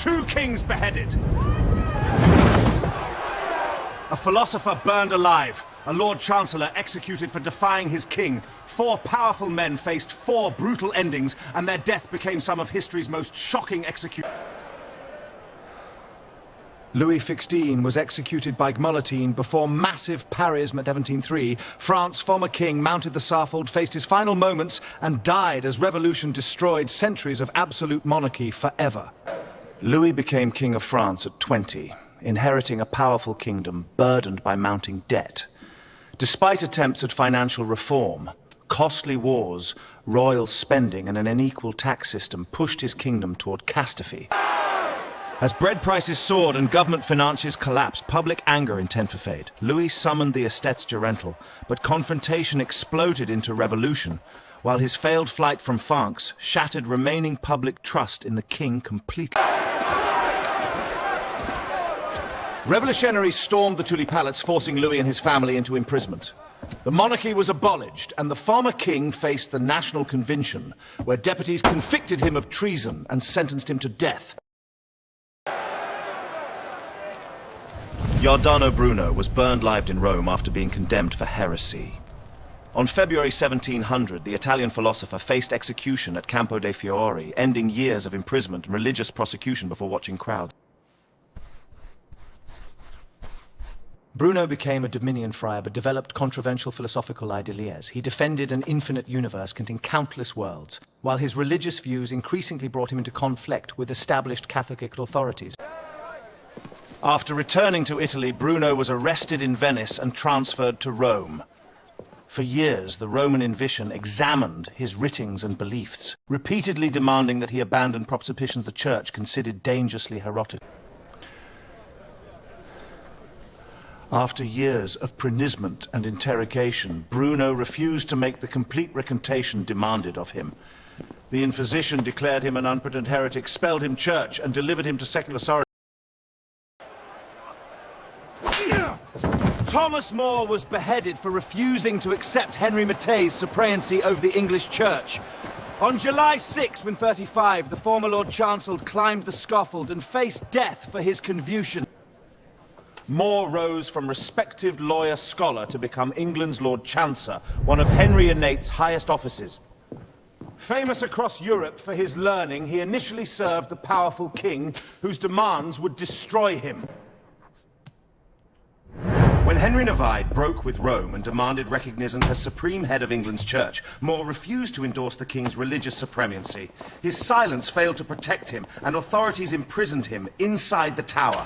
2 kings beheaded. A philosopher burned alive. A Lord Chancellor executed for defying his king. 4 powerful men faced 4 brutal endings, and their death became some of history's most shocking executions. Louis XVI was executed by Guillotine before massive Paris at 1703. France's former king mounted the scaffold, faced his final moments, and died as revolution destroyed centuries of absolute monarchy forever. Louis became king of France at 20, inheriting a powerful kingdom burdened by mounting debt. Despite attempts at financial reform, costly wars, royal spending, and an unequal tax system pushed his kingdom toward catastrophe. As bread prices soared and government finances collapsed, public anger intensified. Louis summoned the Estates General, but confrontation exploded into revolution, while his failed flight from France shattered remaining public trust in the king completely. Revolutionaries stormed the Tuileries Palace, forcing Louis and his family into imprisonment. The monarchy was abolished, and the former king faced the National Convention, where deputies convicted him of treason and sentenced him to death. Giordano Bruno was burned alive in Rome after being condemned for heresy. On February 1700, the Italian philosopher faced execution at Campo dei Fiori, ending years of imprisonment and religious prosecution before watching crowds. Bruno became a Dominion friar, but developed controversial philosophical ideas. He defended an infinite universe containing countless worlds, while his religious views increasingly brought him into conflict with established Catholic authorities. After returning to Italy, Bruno was arrested in Venice and transferred to Rome. For years, the Roman Inquisition examined his writings and beliefs, repeatedly demanding that he abandon propositions the Church considered dangerously heretical. After years of imprisonment and interrogation, Bruno refused to make the complete recantation demanded of him. The Inquisition declared him an unpenitent heretic, expelled him church, and delivered him to secular authority. Thomas More was beheaded for refusing to accept Henry Mattei's supremacy over the English Church. On July 6, 1935, the former Lord Chancellor climbed the scaffold and faced death for his confusion. More rose from respected lawyer-scholar to become England's Lord Chancellor, one of Henry VIII's highest offices. Famous across Europe for his learning, he initially served the powerful king, whose demands would destroy him. When Henry VIII broke with Rome and demanded recognition as supreme head of England's church, More refused to endorse the king's religious supremacy. His silence failed to protect him, and authorities imprisoned him inside the tower.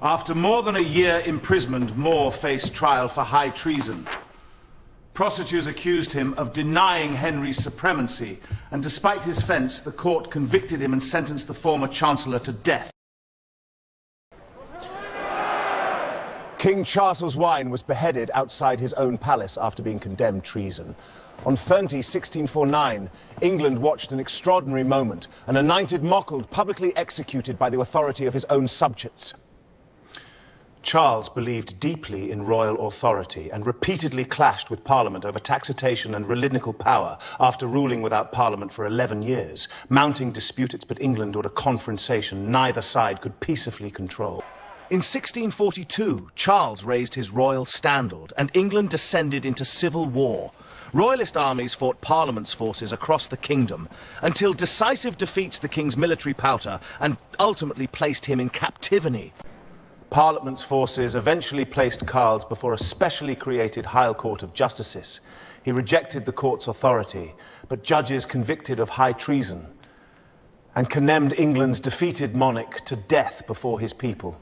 After more than a year imprisonment, More faced trial for high treason. Prosecutors accused him of denying Henry's supremacy, and despite his offence, the court convicted him and sentenced the former Chancellor to death. King Charles IX was beheaded outside his own palace after being condemned treason. On 1649, England watched an extraordinary moment, an anointed monarch publicly executed by the authority of his own subjects. Charles believed deeply in royal authority and repeatedly clashed with Parliament over taxation and religious power after ruling without Parliament for 11 years. Mounting disputes but England ordered a confrontation neither side could peacefully control. In 1642, Charles raised his royal standard and England descended into civil war. Royalist armies fought Parliament's forces across the kingdom until decisive defeats the king's military power and ultimately placed him in captivity. Parliament's forces eventually placed Charles before a specially created High Court of Justices. He rejected the court's authority, but judges convicted of high treason and condemned England's defeated monarch to death before his people.